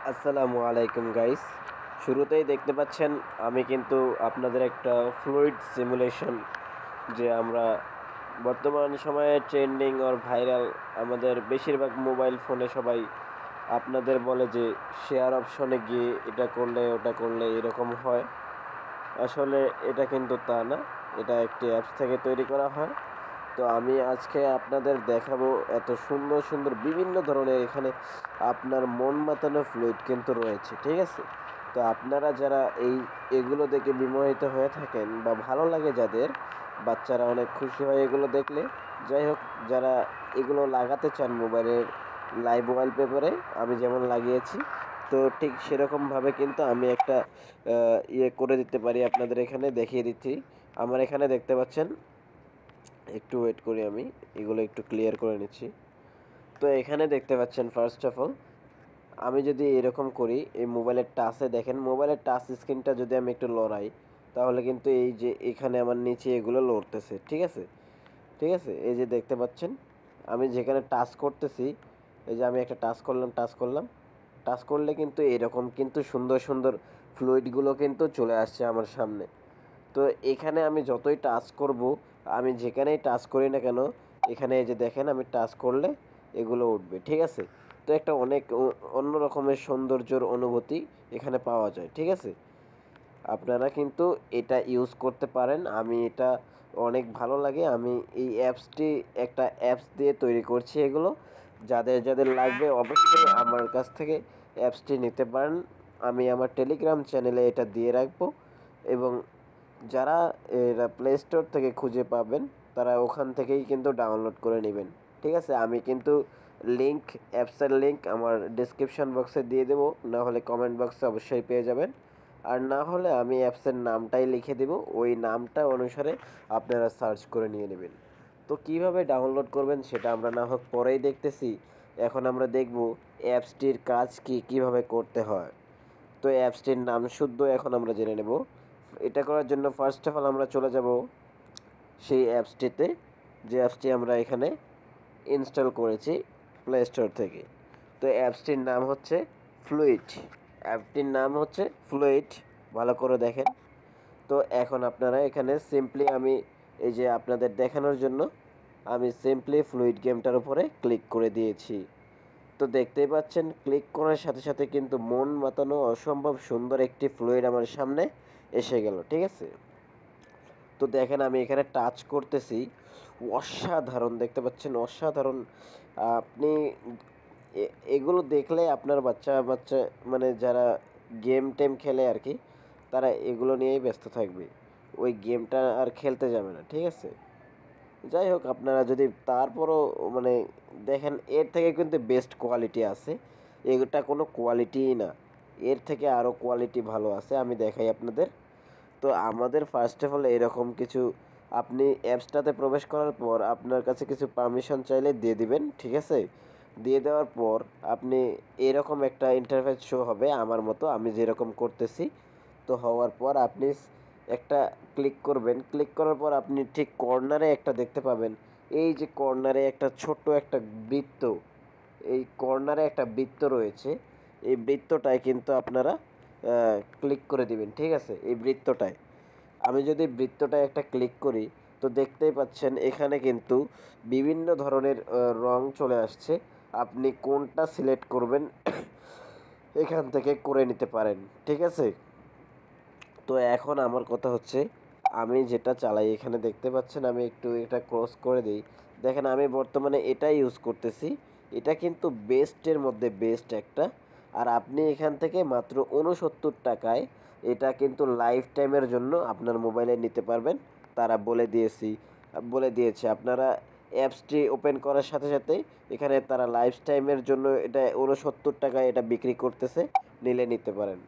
আসসালামু আলাইকুম গাইস। শুরুতেই দেখতে পাচ্ছেন আমি কিন্তু আপনাদের একটা ফ্লুইড সিমুলেশন, যে আমরা বর্তমান সময়ে ট্রেন্ডিং অর ভাইরাল, আমাদের বেশিরভাগ মোবাইল ফোনে সবাই আপনাদের বলে যে শেয়ার অপশনে গিয়ে এটা করলে ওটা করলে এরকম হয়। আসলে এটা কিন্তু তা না, এটা একটি অ্যাপস থেকে তৈরি করা হয়। তো আমি আজকে আপনাদের দেখাবো এত সুন্দর সুন্দর বিভিন্ন ধরনের এখানে আপনার মন মাতানো ফ্লুইড কিন্তু রয়েছে, ঠিক আছে। তো আপনারা যারা এগুলো দেখে বিমোহিত হয়ে থাকেন বা ভালো লাগে যাদের, বাচ্চারা অনেক খুশি হয় এগুলো দেখলে। যাই হোক, যারা এগুলো লাগাতে চান মোবাইলের লাইভ ওয়ালপেপারে, আমি যেমন লাগিয়েছি, তো ঠিক সেরকমভাবে কিন্তু আমি একটা করে দিতে পারি। আপনাদের এখানে দেখিয়ে দিচ্ছি। আমার এখানে দেখতে পাচ্ছেন, একটু ওয়েট করি, আমি এগুলো একটু ক্লিয়ার করে নিচ্ছি। তো এখানে দেখতে পাচ্ছেন, ফার্স্ট অফ অল আমি যদি এরকম করি, এই মোবাইলের টাচে দেখেন, মোবাইলের টাচ স্ক্রিনটা যদি আমি একটু লড়াই, তাহলে কিন্তু এই যে এখানে আমার নিচে এগুলো লড়তেছে, ঠিক আছে। ঠিক আছে, এই যে দেখতে পাচ্ছেন আমি যেখানে টাচ করতেছি, এই যে আমি একটা টাচ করলাম, টাচ করলে কিন্তু এরকম কিন্তু সুন্দর সুন্দর ফ্লুইডগুলো কিন্তু চলে আসছে আমার সামনে। তো এখানে আমি যতই টাচ করব, আমি যেখানেই টাচ করি না কেন, এখানে এই যে দেখেন আমি টাচ করলে এগুলো উঠবে, ঠিক আছে। তো একটা অনেক অন্য রকমের সৌন্দর্যর অনুভূতি এখানে পাওয়া যায়, ঠিক আছে। আপনারা কিন্তু এটা ইউজ করতে পারেন। আমি এটা অনেক ভালো লাগে। আমি এই অ্যাপসটি একটা অ্যাপস দিয়ে তৈরি করছি এগুলো। যাদের যাদের লাগবে অবশ্যই আমার কাছ থেকে অ্যাপসটি নিতে পারেন। আমি আমার টেলিগ্রাম চ্যানেলে এটা দিয়ে রাখবো, এবং যারা এরা প্লে স্টোর থেকে খুঁজে পাবেন, তারা ওখান থেকেই কিন্তু ডাউনলোড করে নেবেন, ঠিক আছে। আমি কিন্তু অ্যাপসের লিঙ্ক আমার ডিসক্রিপশন বক্সে দিয়ে দেবো, না হলে কমেন্ট বক্সে অবশ্যই পেয়ে যাবেন। আর না হলে আমি অ্যাপসের নামটাই লিখে দেবো, ওই নামটা অনুসারে আপনারা সার্চ করে নিয়ে নেবেন। তো কিভাবে ডাউনলোড করবেন সেটা আমরা না হোক পরেই দেখতেছি। এখন আমরা দেখব অ্যাপসটির কাজ কি, কিভাবে করতে হয়। তো অ্যাপসটির নাম শুদ্ধ এখন আমরা জেনে নেব। এটা করার জন্য ফার্স্ট অফ অল আমরা চলে যাব সেই অ্যাপসটিতে, যে অ্যাপসটি আমরা এখানে ইনস্টল করেছি প্লে স্টোর থেকে। তো অ্যাপসটির নাম হচ্ছে ফ্লুইড। অ্যাপটির নাম হচ্ছে ফ্লুইড, ভালো করে দেখেন। তো এখন আপনারা এখানে সিম্পলি, আমি এই যে আপনাদের দেখানোর জন্য আমি সিম্পলি ফ্লুইড গেমটার উপরে ক্লিক করে দিয়েছি। তো দেখতেই পাচ্ছেন, ক্লিক করার সাথে সাথে কিন্তু মন মাতানো অসম্ভব সুন্দর একটি ফ্লুইড আমার সামনে এসে গেল, ঠিক আছে। তো দেখেন আমি এখানে টাচ করতেছি, অসাধারণ দেখতে পাচ্ছেন, অসাধারণ। আপনি এগুলো দেখলে আপনার বাচ্চা বাচ্চা মানে যারা গেম টেম খেলে আর কি, তারা এগুলো নিয়েই ব্যস্ত থাকবে, ওই গেমটা আর খেলতে যাবে না, ঠিক আছে। যাই হোক, আপনারা যদি তারপরও মানে দেখেন, এর থেকে কিন্তু বেস্ট কোয়ালিটি আছে। এটা কোনো কোয়ালিটিই না, এর থেকে আরও কোয়ালিটি ভালো আছে, আমি দেখাই আপনাদের। তো আমাদের ফার্স্ট অফ অল এরকম কিছু, আপনি অ্যাপসটাতে প্রবেশ করার পর আপনার কাছে কিছু পারমিশন চাইলে দিয়ে দিবেন, ঠিক আছে। দিয়ে দেওয়ার পর আপনি এরকম একটা ইন্টারফেস শো হবে আমার মতো, আমি যেরকম করতেছি। তো হওয়ার পর আপনি একটা ক্লিক করবেন, ক্লিক করার পর আপনি ঠিক কর্নারে একটা দেখতে পাবেন, এই যে কর্নারে একটা ছোট্ট একটা বৃত্ত, এই কর্নারে একটা বৃত্ত রয়েছে। এই বৃত্তটায় কিন্তু আপনারা ক্লিক করে দিবেন, ঠিক আছে। এই বৃত্তটায় আমি যদি বৃত্তটায় একটা ক্লিক করি, তো দেখতেই পাচ্ছেন এখানে কিন্তু বিভিন্ন ধরনের রং চলে আসছে। আপনি কোনটা সিলেক্ট করবেন এখান থেকে করে নিতে পারেন, ঠিক আছে। তো এখন আমার কথা হচ্ছে, আমি যেটা চালাই এখানে দেখতে পাচ্ছেন, আমি একটু এটা ক্রস করে দিই। দেখেন আমি বর্তমানে এটাই ইউজ করতেছি। এটা কিন্তু বেস্টের মধ্যে বেস্ট একটা। আর আপনি এখান থেকে মাত্র 69 টাকায় এটা কিন্তু লাইফ টাইমের জন্য আপনার মোবাইলে নিতে পারবেন। তারা বলে দিয়েছে আপনারা অ্যাপসটি ওপেন করার সাথে সাথেই এখানে তারা লাইফ টাইমের জন্য এটা 69 টাকায় এটা বিক্রি করতেছে, নিলে নিতে পারেন,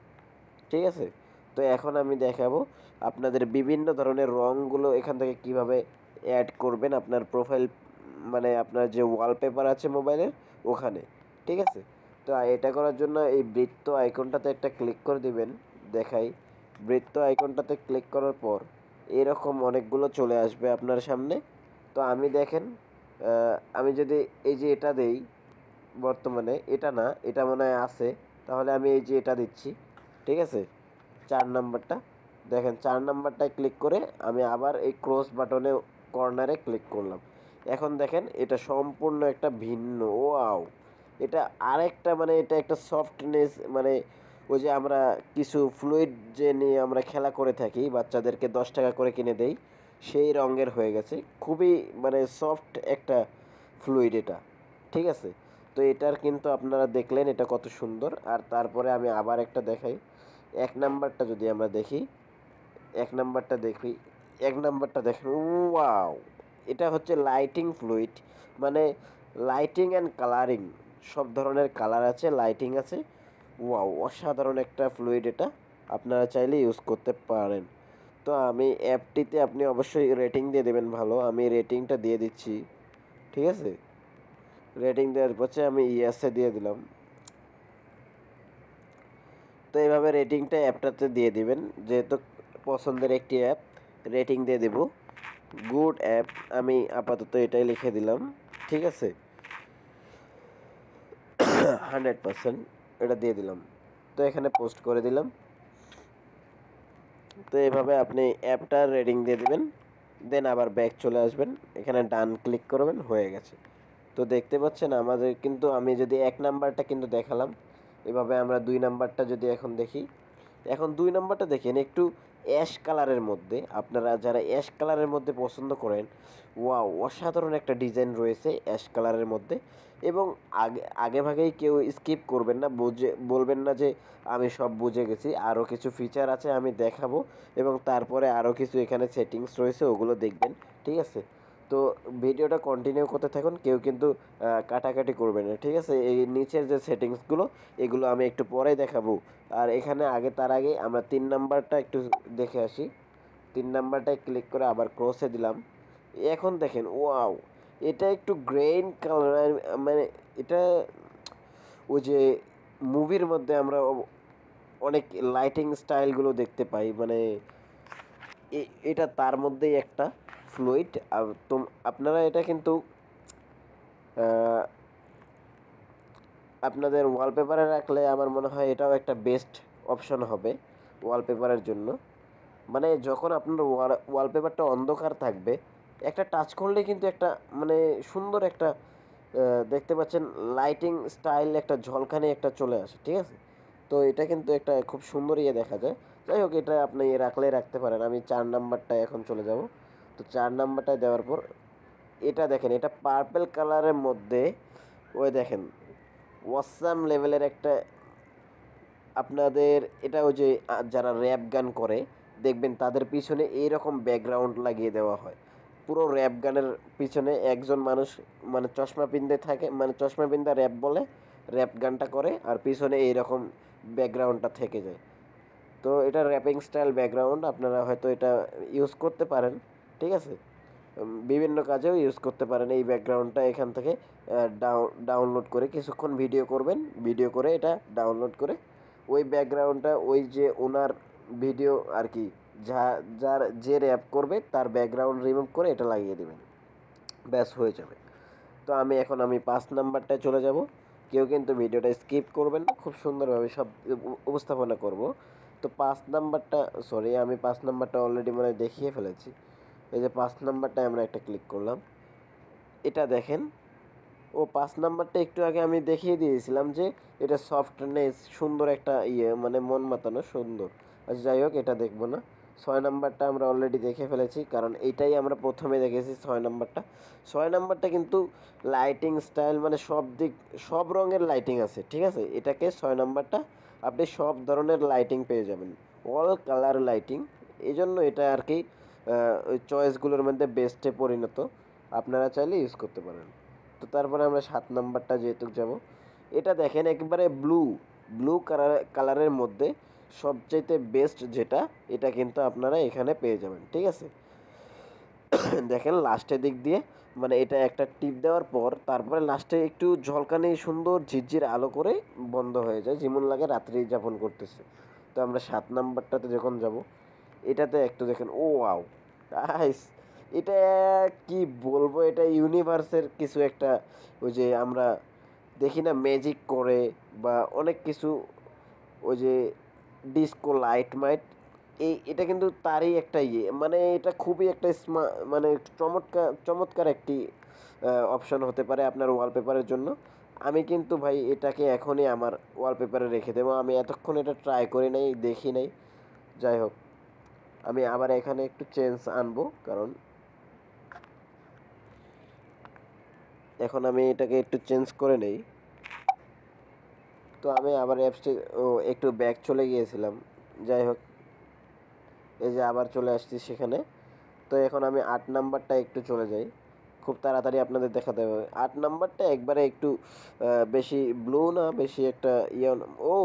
ঠিক আছে। তো এখন আমি দেখাবো আপনাদের বিভিন্ন ধরনের রঙগুলো এখান থেকে কিভাবে অ্যাড করবেন আপনার প্রোফাইল, মানে আপনার যে ওয়ালপেপার আছে মোবাইলের ওখানে, ঠিক আছে। তো এটা করার জন্য এই বৃত্ত আইকনটাতে একটা ক্লিক করে দিবেন। দেখাই, বৃত্ত আইকনটাতে ক্লিক করার পর এরকম অনেকগুলো চলে আসবে আপনার সামনে। তো আমি দেখেন, আমি যদি এই যে এটা দেই, বর্তমানে এটা না, এটা মনে হয় আছে, তাহলে আমি এই যে এটা দিচ্ছি, ঠিক আছে, 4 নাম্বারটা। দেখেন 4 নাম্বারটায় ক্লিক করে আমি আবার এই ক্রস বাটনে কর্নারে ক্লিক করলাম। এখন দেখেন এটা সম্পূর্ণ একটা ভিন্ন, ওয়াও! এটা আরেকটা মানে এটা একটা সফটনেস, মানে ওই যে আমরা কিছু ফ্লুইড যে নিয়ে আমরা খেলা করে থাকি, বাচ্চাদেরকে 10 টাকা করে কিনে দেই, সেই রঙের হয়ে গেছে। খুবই মানে সফট একটা ফ্লুইড এটা, ঠিক আছে। তো এটার কিন্তু আপনারা দেখলেন এটা কত সুন্দর। আর তারপরে আমি আবার একটা দেখাই। 1 নাম্বারটা যদি আমরা দেখি, 1 নাম্বারটা দেখি, 1 নাম্বারটা দেখেন, ওয়াও! এটা হচ্ছে লাইটিং ফ্লুইড, মানে লাইটিং অ্যান্ড কালারিং, সব ধরনের কালার আছে, লাইটিং আছে। ওয়াও! অসাধারণ একটা ফ্লুইড এটা। আপনারা চাইলে ইউজ করতে পারেন। তো আমি অ্যাপটিতে আপনি অবশ্যই রেটিং দিয়ে দেবেন ভালো। আমি রেটিংটা দিয়ে দিচ্ছি, ঠিক আছে? রেটিং দেওয়ার পরে আমি ইয়েসে দিয়ে দিলাম। তো এইভাবে রেটিংটা অ্যাপটাতে দিয়ে দিবেন, যেহেতু পছন্দের একটি অ্যাপ, রেটিং দিয়ে দেব গুড অ্যাপ। আমি আপাতত এটাই লিখে দিলাম, ঠিক আছে, 100% এটা দিয়ে দিলাম। তো এখানে পোস্ট করে দিলাম। তো এইভাবে আপনি অ্যাপটার রেটিং দিয়ে দিবেন, দেন আবার ব্যাক চলে আসবেন, এখানে ডান ক্লিক করবেন, হয়ে গেছে। তো দেখতে পাচ্ছেন আমাদের কিন্তু, আমি যদি 1 নাম্বারটা কিন্তু দেখালাম, এভাবে আমরা 2 নাম্বারটা যদি এখন দেখি, এখন 2 নাম্বারটা দেখেন একটু অ্যাশ কালারের মধ্যে, আপনারা যারা অ্যাশ কালারের মধ্যে পছন্দ করেন, ওয়াও! অসাধারণ একটা ডিজাইন রয়েছে অ্যাশ কালারের মধ্যে। এবং আগেভাগেই কেউ স্কিপ করবেন না, বুঝে বলবেন না যে আমি সব বুঝে গেছি, আরও কিছু ফিচার আছে আমি দেখাবো, এবং তারপরে আরও কিছু এখানে সেটিংস রয়েছে, ওগুলো দেখবেন, ঠিক আছে। তো ভিডিওটা কন্টিনিউ করতে থাকুন, কেউ কিন্তু কাটাকাটি করবেন না, ঠিক আছে। এই নিচের যে সেটিংসগুলো, এগুলো আমি একটু পরে দেখাবো। আর এখানে তার আগে আমরা 3 নাম্বারটা একটু দেখে আসি। 3 নাম্বারটায় ক্লিক করে আবার ক্রসে দিলাম। এখন দেখেন, ওয়াও! এটা একটু গ্রেইন কালার, মানে এটা ওই যে মুভির মধ্যে আমরা অনেক লাইটিং স্টাইলগুলো দেখতে পাই, মানে এটা তার মধ্যেই একটা ফ্লুইড। তো আপনারা এটা কিন্তু আপনাদের ওয়ালপেপারে রাখলে আমার মনে হয় এটাও একটা বেস্ট অপশন হবে ওয়ালপেপারের জন্য। মানে যখন আপনার ওয়ালপেপারটা অন্ধকার থাকবে, একটা টাচ করলে কিন্তু একটা মানে সুন্দর একটা দেখতে পাচ্ছেন লাইটিং স্টাইল, একটা ঝলকানি একটা চলে আসে, ঠিক আছে। তো এটা কিন্তু একটা খুব সুন্দর দেখা যায়। যাই হোক, এটা আপনি রাখলে রাখতে পারেন। আমি 4 নাম্বারটায় এখন চলে যাব। তো 4 নাম্বারটায় দেওয়ার পর এটা দেখেন, এটা পার্পল কালারের মধ্যে, ওই দেখেন ওয়াসাম লেভেলের একটা, আপনাদের এটা ওই যে যারা র্যাপ গান করে দেখবেন তাদের পিছনে এইরকম ব্যাকগ্রাউন্ড লাগিয়ে দেওয়া হয়। পুরো র্যাপ গানের পিছনে একজন মানুষ মানে চশমা পিনতে থাকে, মানে চশমা পিন্দা র্যাপ বলে, র্যাপ গানটা করে, আর পিছনে এইরকম ব্যাকগ্রাউন্ডটা থেকে যায়। তো এটা র্যাপিং স্টাইল ব্যাকগ্রাউন্ড, আপনারা হয়তো এটা ইউজ করতে পারেন, ঠিক আছে। বিভিন্ন কাজেও ইউজ করতে পারেন এই ব্যাকগ্রাউন্ডটা। এখান থেকে ডাউনলোড করে কিছুক্ষণ ভিডিও করবেন, ভিডিও করে এটা ডাউনলোড করে ওই ব্যাকগ্রাউন্ডটা, ওই যে ওনার ভিডিও আর কি, যার যে র্যাপ করবে তার ব্যাকগ্রাউন্ড রিমুভ করে এটা লাগিয়ে দেবেন, ব্যাস হয়ে যাবে। তো আমি 5 নাম্বারটায় চলে যাব। কেউ কিন্তু ভিডিওটা স্কিপ করবেন না, খুব সুন্দরভাবে সব উপস্থাপনা করব। তো 5 নাম্বারটা, সরি, আমি 5 নাম্বারটা অলরেডি মানে দেখিয়ে ফেলেছি। এই যে 5 নাম্বারটায় আমরা একটা ক্লিক করলাম, এটা দেখেন। 5 নাম্বারটা একটু আগে আমি দেখিয়ে দিয়েছিলাম যে এটা সফটনেস, সুন্দর একটা মানে মন মাতানো সুন্দর। আচ্ছা যাই হোক, এটা দেখবো না। 6 নাম্বারটা আমরা অলরেডি দেখে ফেলেছি, কারণ এইটাই আমরা প্রথমে দেখেছি 6 নাম্বারটা। 6 নাম্বারটা কিন্তু লাইটিং স্টাইল, মানে সব রঙের লাইটিং আছে, ঠিক আছে। এটাকে 6 নাম্বারটা আপনি সব ধরনের লাইটিং পেয়ে যাবেন, অল কালার লাইটিং। এই জন্য এটা আর কি ওই চয়েসগুলোর মধ্যে বেস্টে পরিণত, আপনারা চাইলে ইউজ করতে পারেন। তো তারপরে আমরা 7 নাম্বারটা যেহেতু যাব, এটা দেখেন একেবারে ব্লু কালারের মধ্যে সবচাইতে বেস্ট যেটা, এটা কিন্তু আপনারা এখানে পেয়ে যাবেন, ঠিক আছে। দেখেন লাস্টের দিক দিয়ে, মানে এটা একটা টিপ দেওয়ার পর তারপরে লাস্টে একটু ঝলকানি সুন্দর ঝিরঝির আলো করে বন্ধ হয়ে যায়, যেমন লাগে রাত্রি যাপন করতেছে। তো আমরা 7 নাম্বারটাতে যখন যাব, এটাতে একটু দেখেন, ও ওয়াও গাইস, এটা কি বলবো, এটা ইউনিভার্সের কিছু একটা, ওই যে আমরা দেখি না ম্যাজিক করে বা অনেক কিছু, ওই যে ডিস্কো লাইট মাইট, এটা কিন্তু তারই একটা মানে এটা খুবই একটা মানে চমৎকার চমৎকার একটি অপশন হতে পারে আপনার ওয়ালপেপারের জন্য। আমি কিন্তু ভাই এটাকে এখনই আমার ওয়ালপেপারে রেখে দেবো। আমি এতক্ষণ এটা ট্রাই করি নাই, দেখি নাই। যাই হোক, আমি আবার এখানে একটু চেঞ্জ আনবো, কারণ এখন আমি এটাকে একটু চেঞ্জ করে নেই। তো আমি আবার অ্যাপসটি একটু ব্যাক চলে গিয়েছিলাম। যাই হোক, এই যে আবার চলে আসছি সেখানে। তো এখন আমি 8 নাম্বারটা একটু চলে যাই, খুব তাড়াতাড়ি আপনাদের দেখাতে হবে। 8 নাম্বারটা একবারে একটু বেশি ব্লু না, বেশি একটা ইয়ে ও,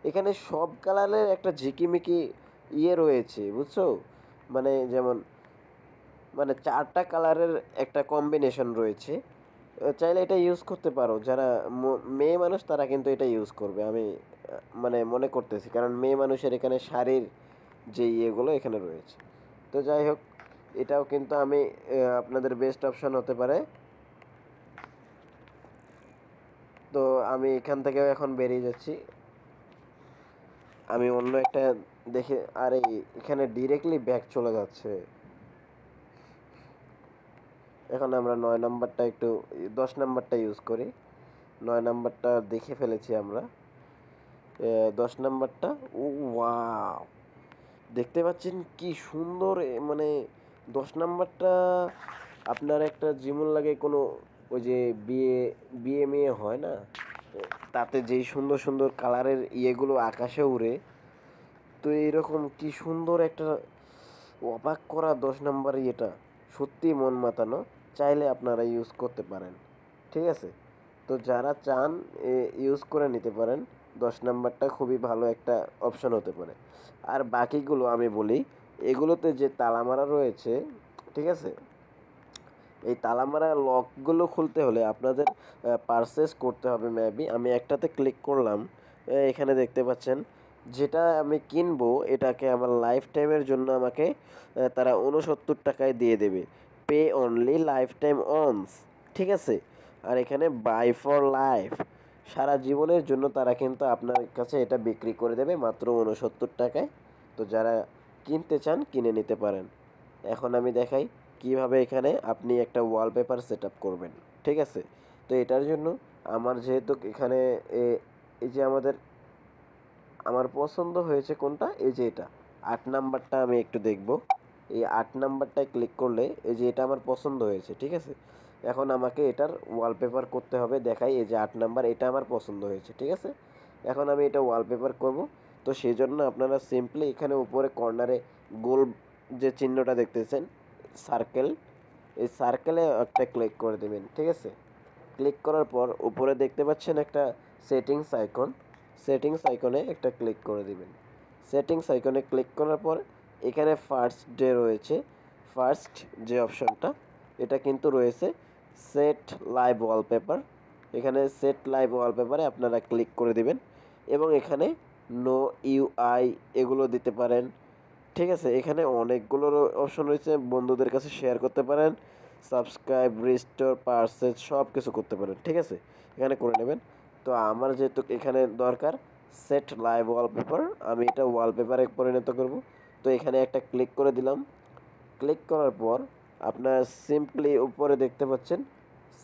এখানে সব কালারের একটা ঝিকিমিকি রয়েছে, বুঝছো? মানে যেমন, মানে 4টা কালারের একটা কম্বিনেশন রয়েছে। চাইলে এটা ইউজ করতে পারো, যারা মেয়ে মানুষ তারা কিন্তু এটা ইউজ করবে, আমি মানে মনে করতেছি, কারণ মেয়ে মানুষের এখানে শাড়ির যে ইয়েগুলো এখানে রয়েছে। তো যাই হোক, এটাও কিন্তু আমি আপনাদের বেস্ট অপশন হতে পারে। তো আমি এখান থেকেও এখন বেরিয়ে যাচ্ছি, আমি অন্য একটা দেখে, আরে এখানে ডিরেক্টলি ব্যাক চলে যাচ্ছে। এখন আমরা 9 নাম্বারটা একটু, 10 নাম্বারটা ইউজ করি। 9 নাম্বারটা দেখে ফেলেছি আমরা। 10 নাম্বারটা, ও ওয়াও, দেখতে পাচ্ছেন কি সুন্দর মানে 10 নাম্বারটা আপনার একটা যেমন লাগে কোনো, ওই যে বিয়ে বিয়ে মেয়ে হয় না, তাতে যেই সুন্দর সুন্দর কালারের ইয়েগুলো আকাশে উড়ে, তো এইরকম কি সুন্দর একটা অবাক করা 10 নাম্বার ইয়েটা, সত্যি মন মাতানো। চাইলে আপনারা ইউজ করতে পারেন, ঠিক আছে? তো যারা চান ইউজ করে নিতে পারেন। 10 নাম্বারটা খুবই ভালো একটা অপশন হতে পারে। আর বাকিগুলো আমি বলি, এগুলোতে যে তালামারা রয়েছে, ঠিক আছে, এই তালামারা লকগুলো খুলতে হলে আপনাদের পারচেস করতে হবে মেবি। আমি একটাতে ক্লিক করলাম, এখানে দেখতে পাচ্ছেন, যেটা আমি কিনবো এটাকে আমার লাইফ টাইমের জন্য আমাকে তারা 69 টাকায় দিয়ে দেবে। Pay only lifetime once, ঠিক আছে? আর এখানে বাই ফর লাইফ, সারা জীবনের জন্য তারা কিন্তু আপনার কাছে এটা বিক্রি করে দেবে মাত্র 69 টাকায়। তো যারা কিনতে চান কিনে নিতে পারেন। এখন আমি দেখাই কিভাবে এখানে আপনি একটা ওয়ালপেপার সেট আপ করবেন, ঠিক আছে? তো এটার জন্য আমার যেহেতু এখানে এই যে আমার পছন্দ হয়েছে কোনটা, এই যে এটা 8 নাম্বারটা আমি একটু দেখব। এই 8 নাম্বারটায় ক্লিক করলে এই যে এটা আমার পছন্দ হয়েছে, ঠিক আছে? এখন আমাকে এটার ওয়ালপেপার করতে হবে। দেখাই, এই যে 8 নাম্বার, এটা আমার পছন্দ হয়েছে, ঠিক আছে? এখন আমি এটা ওয়ালপেপার করব। তো সেই জন্য আপনারা সিম্পলি এখানে উপরে কর্নারে গোল যে চিহ্নটা দেখতেছেন, সার্কেল, এই সার্কেলে একটা ক্লিক করে দেবেন, ঠিক আছে? ক্লিক করার পর উপরে দেখতে পাচ্ছেন একটা সেটিংস আইকন, সেটিংস আইকনে একটা ক্লিক করে দিবেন। সেটিংস আইকনে ক্লিক করার পর এখানে ফার্স্ট ডে রয়েছে, ফার্স্ট যে অপশনটা, এটা কিন্তু রয়েছে সেট লাইভ ওয়ালপেপার। এখানে সেট লাইভ ওয়ালপেপারে আপনারা ক্লিক করে দিবেন এবং এখানে নো ইউআই এগুলো দিতে পারেন, ঠিক আছে? এখানে অনেকগুলো অপশন রয়েছে, বন্ধুদের কাছে শেয়ার করতে পারেন, সাবস্ক্রাইব, রিস্টোর, পারচেজ সব কিছু করতে পারেন, ঠিক আছে? এখানে করে নেবেন। তো আমার যেহেতু এখানে দরকার সেট লাইভ ওয়ালপেপার, আমি এটা ওয়ালপেপারে পরিণত করব। তো এখানে একটা ক্লিক করে দিলাম। ক্লিক করার পর আপনার সিম্পলি উপরে দেখতে পাচ্ছেন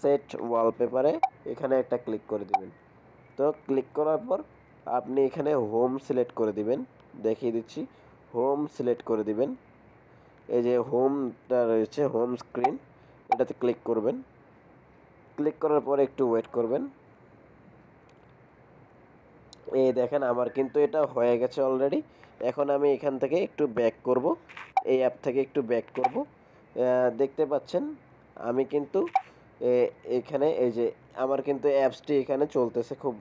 সেট ওয়ালপেপারে, এখানে একটা ক্লিক করে দিবেন। তো ক্লিক করার পর আপনি এখানে হোম সিলেক্ট করে দিবেন, দেখিয়ে দিচ্ছি। হোম সিলেক্ট করে দিবেন, এই যে হোমটা রয়েছে, হোম স্ক্রিন, এটাতে ক্লিক করবেন। ক্লিক করার পর একটু ওয়েট করবেন। এই দেখেন আমার কিন্তু এটা হয়ে গেছে অলরেডি। এখন আমি এখান থেকে একটু ব্যাক করব, এই অ্যাপ থেকে একটু ব্যাক করব। দেখতে পাচ্ছেন আমি কিন্তু এখানে এই যে আমার কিন্তু অ্যাপসটি এখানে চলতেছে খুব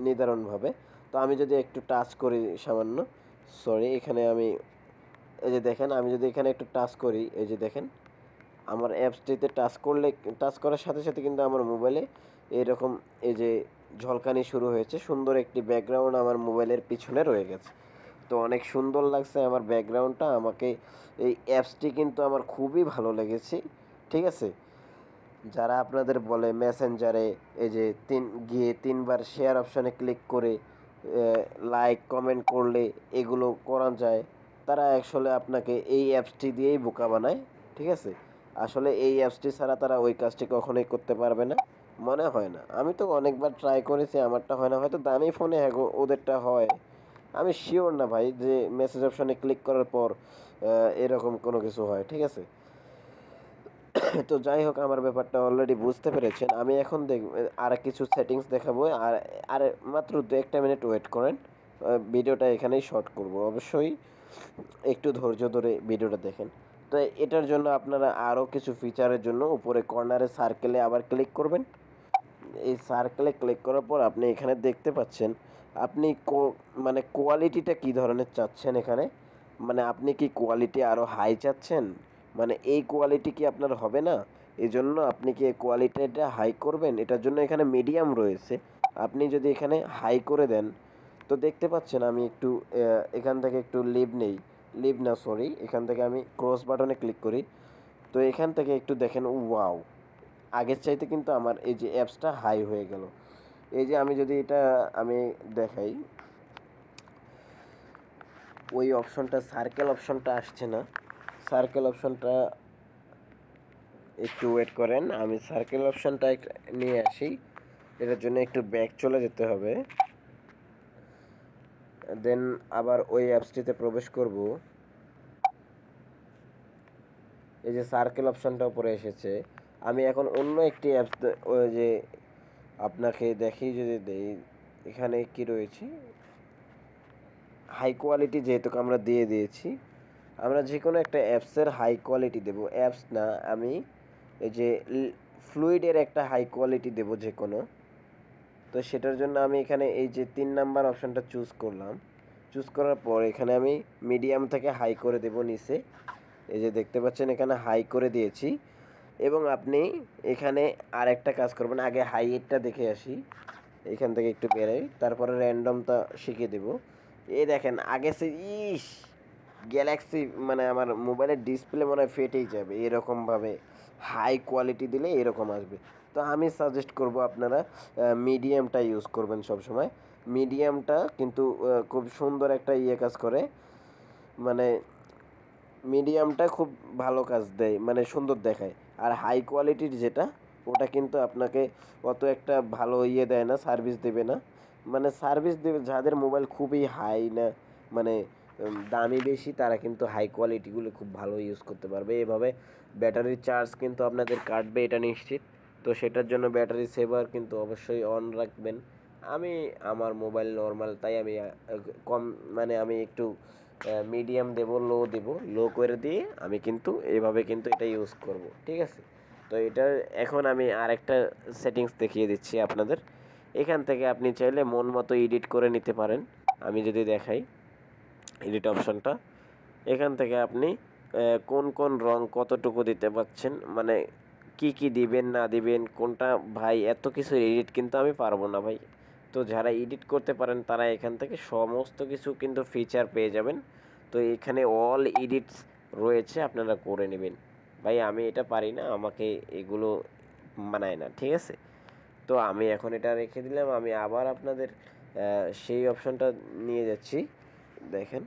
নিদারুণভাবে। তো আমি যদি একটু টাচ করি সামান্য, সরি, এখানে আমি এই যে দেখেন, আমি যদি এখানে একটু টাচ করি, এই যে দেখেন আমার অ্যাপসটিতে টাচ করলে, টাচ করার সাথে সাথে কিন্তু আমার মোবাইলে এরকম এই যে ঝলকানি শুরু হয়েছে, সুন্দর একটি ব্যাকগ্রাউন্ড আমার মোবাইলের পিছনে রয়ে গেছে। তো অনেক সুন্দর লাগছে আমার ব্যাকগ্রাউন্ডটা, আমাকে এই অ্যাপসটি কিন্তু আমার খুবই ভালো লেগেছে, ঠিক আছে? যারা আপনাদের বলে মেসেঞ্জারে এই যে গিয়ে 3বার শেয়ার অপশানে ক্লিক করে লাইক কমেন্ট করলে এগুলো করা যায়, তারা আসলে আপনাকে এই অ্যাপসটি দিয়েই বোকা বানায়। ঠিক আছে, আসলে এই অ্যাপসটি ছাড়া তারা ওই কাজটি কখনোই করতে পারবে না, মনে হয় না। আমি তো অনেকবার ট্রাই করেছি, আমারটা হয় না, হয়তো দামি ফোনে হ্যাঁ ওদেরটা হয়। আমি শিওর না ভাই যে মেসেজ অপশানে ক্লিক করার পর এরকম কোনো কিছু হয়। ঠিক আছে, তো যাই হোক, আমার ব্যাপারটা অলরেডি বুঝতে পেরেছেন। আমি এখন আর কিছু সেটিংস দেখাবো, আর আর মাত্র 1 মিনিট ওয়েট করেন। ভিডিওটা এখানেই শর্ট করব, অবশ্যই একটু ধৈর্য ধরে ভিডিওটা দেখেন। তো এটার জন্য আপনারা আরও কিছু ফিচারের জন্য উপরে কর্নারে সার্কেলে আবার ক্লিক করবেন। এই সার্কেলে ক্লিক করার পর আপনি এখানে দেখতে পাচ্ছেন আপনি মানে কোয়ালিটিটা কী ধরনের চাচ্ছেন এখানে। মানে আপনি কি কোয়ালিটি আরও হাই চাচ্ছেন, মানে এই কোয়ালিটি কি আপনার হবে না, এই জন্য আপনি কি এই কোয়ালিটিটা হাই করবেন। এটার জন্য এখানে মিডিয়াম রয়েছে, আপনি যদি এখানে হাই করে দেন তো দেখতে পাচ্ছেন আমি একটু এখান থেকে একটু লিভ না সরি, এখান থেকে আমি ক্রস বাটনে ক্লিক করি। তো এখান থেকে একটু দেখেন, ওয়াও, আগের চাইতে কিন্তু আমার এই যে অ্যাপসটা হাই হয়ে গেল। এই যে আমি যদি এটা আমি দেখাই, ওই অপশনটা সার্কেল অপশনটা আসছে না। সার্কেল অপশনটা একটু ওয়েট করেন, আমি সার্কেল অপশনটা নিয়ে আসি। এটার জন্য একটু ব্যাক চলে যেতে হবে, দেন আবার ওই অ্যাপসটিতে প্রবেশ করব। এই যে সার্কেল অপশনটা উপরে এসেছে, আমি এখন অন্য একটি অ্যাপস ওই যে আপনাকে দেখি যদি দেই, এখানে কি রয়েছে, হাই কোয়ালিটি যেহেতু আমরা দিয়ে দিয়েছি, আমরা যে কোনো একটা অ্যাপসের হাই কোয়ালিটি দেব। অ্যাপস না, আমি এই যে ফ্লুইডের একটা হাই কোয়ালিটি দেব যে কোনো। তো সেটার জন্য আমি এখানে এই যে 3 নাম্বার অপশানটা চুজ করলাম। চুজ করার পর এখানে আমি মিডিয়াম থেকে হাই করে দেব নিচে। এই যে দেখতে পাচ্ছেন এখানে হাই করে দিয়েছি। এবং আপনি এখানে আর একটা কাজ করবেন, আগে হাইটটা দেখে আসি, এখান থেকে একটু বেরোই, তারপরে র্যান্ডমটা শিখে দেব। এই দেখেন আগে সে গ্যালাক্সি, মানে আমার মোবাইলের ডিসপ্লে মনে হয় ফেটেই যাবে, এরকমভাবে হাই কোয়ালিটি দিলে এরকম আসবে। তো আমি সাজেস্ট করব আপনারা মিডিয়ামটা ইউজ করবেন সবসময়। মিডিয়ামটা কিন্তু খুব সুন্দর একটা কাজ করে, মানে মিডিয়ামটা খুব ভালো কাজ দেয়, মানে সুন্দর দেখায়। আর হাই কোয়ালিটির যেটা, ওটা কিন্তু আপনাকে অত একটা ভালো দেয় না, সার্ভিস দেবে না। মানে সার্ভিস দেবে যাদের মোবাইল খুবই হাই না, মানে দামি বেশি, তারা কিন্তু হাই কোয়ালিটিগুলো খুব ভালো ইউজ করতে পারবে। এভাবে ব্যাটারির চার্জ কিন্তু আপনাদের কাটবে, এটা নিশ্চিত। তো সেটার জন্য ব্যাটারি সেভার কিন্তু অবশ্যই অন রাখবেন। আমি আমার মোবাইল নর্মাল, তাই আমি কম, মানে আমি একটু মিডিয়াম দেব, লো করে দিয়ে আমি কিন্তু এইভাবে কিন্তু এটা ইউজ করব। ঠিক আছে, তো এটার এখন আমি আরেকটা সেটিংস দেখিয়ে দিচ্ছি আপনাদের। এখান থেকে আপনি চাইলে মন মতো এডিট করে নিতে পারেন। আমি যদি দেখাই এডিট অপশনটা, এখান থেকে আপনি কোন কোন রং কতটুকু দিতে পারছেন, মানে কি কি দিবেন না দিবেন কোনটা, ভাই এত কিছু এডিট কিন্তু আমি পারবো না ভাই। তো যারা এডিট করতে পারেন তারা এখান থেকে সমস্ত কিছু কিন্তু ফিচার পেয়ে যাবেন। তো এখানে অল এডিটস রয়েছে, আপনারা করে নেবেন। ভাই আমি এটা পারি না, আমাকে এগুলো মানায় না। ঠিক আছে, তো আমি এখন এটা রেখে দিলাম, আমি আবার আপনাদের সেই অপশনটা নিয়ে যাচ্ছি। দেখেন,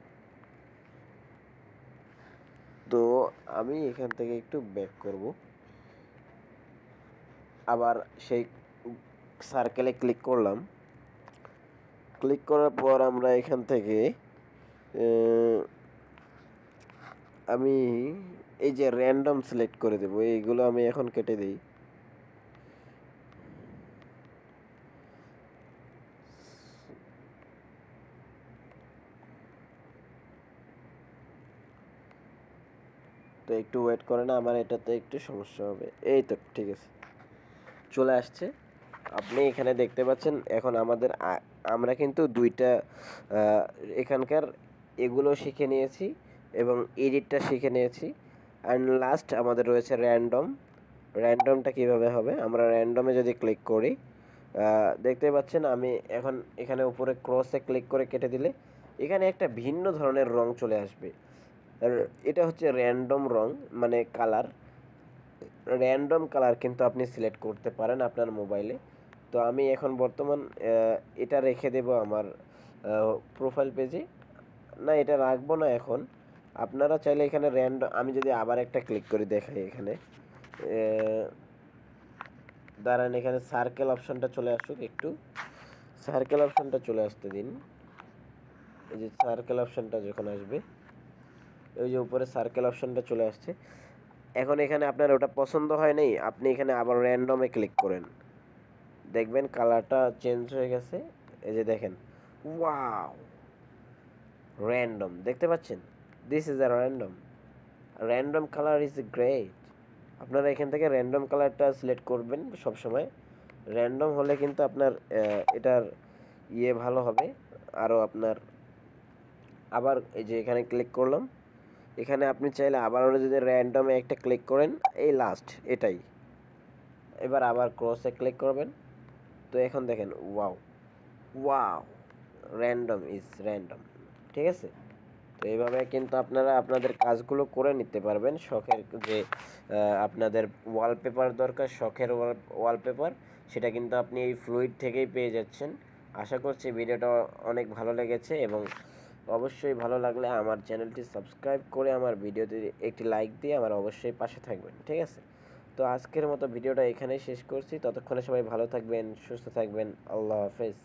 তো আমি এখান থেকে একটু ব্যাক করব, আবার সেই সার্কেলে ক্লিক করলাম। ক্লিক করার পর আমরা এখান থেকে আমি এই যে র্যান্ডম সিলেক্ট করে দেব, এইগুলো আমি এখন কেটে দিই। তো একটু ওয়েট করে না, আমার এটাতে একটু সমস্যা হবে। এই তো ঠিক আছে, চলে আসছে। আপনি এখানে দেখতে পাচ্ছেন এখন আমরা কিন্তু দুইটা এখানকার এগুলো শিখে নিয়েছি এবং এডিটটা শিখে নিয়েছি। অ্যান্ড লাস্ট আমাদের রয়েছে র্যান্ডমটা কিভাবে হবে। আমরা র্যান্ডমে যদি ক্লিক করি, দেখতে পাচ্ছেন আমি এখন এখানে উপরে ক্রসে ক্লিক করে কেটে দিলে এখানে একটা ভিন্ন ধরনের রং চলে আসবে। আর এটা হচ্ছে র্যান্ডম রং, মানে কালার। র্যান্ডম কালার কিন্তু আপনি সিলেক্ট করতে পারেন আপনার মোবাইলে। তো আমি এখন বর্তমান এটা রেখে দেব আমার প্রোফাইল পেজে। না, এটা রাখবো না এখন। আপনারা চাইলে এখানে আমি যদি আবার একটা ক্লিক করে দেখাই এখানে, দাঁড়ান, এখানে সার্কেল অপশনটা চলে আসুক একটু। সার্কেল অপশনটা চলে আসতে দিন। এই যে সার্কেল অপশনটা যখন আসবে, ওই যে উপরে সার্কেল অপশনটা চলে আসছে। এখন এখানে আপনার ওটা পছন্দ হয় নাই, আপনি এখানে আবার র্যান্ডমে ক্লিক করেন, দেখবেন কালারটা চেঞ্জ হয়ে গেছে। এই যে দেখেন, ওয়াও, র্যান্ডম দেখতে পাচ্ছেন? This is a random. Random colour is great. আপনারা এখান থেকে র্যান্ডম কালারটা সিলেক্ট করবেন সব সময়। র্যান্ডম হলে কিন্তু আপনার এটার ভালো হবে। আরও আপনার আবার এই যে এখানে ক্লিক করলাম, এখানে আপনি চাইলে আবারও যদি র্যান্ডমে একটা ক্লিক করেন, এই লাস্ট এটাই, এবার আবার ক্রসে ক্লিক করবেন। তো এখন দেখেন, wow wow, random is random. ঠিক আছে? তো এইভাবে কিন্তু আপনারা আপনাদের কাজগুলো করে নিতে পারবেন। শখের যে আপনাদের ওয়ালপেপার দরকার, শখের ওয়ালপেপার, সেটা কিন্তু আপনি এই ফ্লুইড থেকেই পেয়ে যাচ্ছেন। আশা করছি ভিডিওটা অনেক ভালো লেগেছে, এবং অবশ্যই ভালো লাগলে আমার চ্যানেলটি সাবস্ক্রাইব করে আমার ভিডিওতে একটি লাইক দিয়ে আমার অবশ্যই পাশে থাকবেন। ঠিক আছে? তো আজকের মতো ভিডিওটা এখানেই শেষ করছি। ততক্ষণে সবাই ভালো থাকবেন, সুস্থ থাকবেন। আল্লাহ হাফেজ।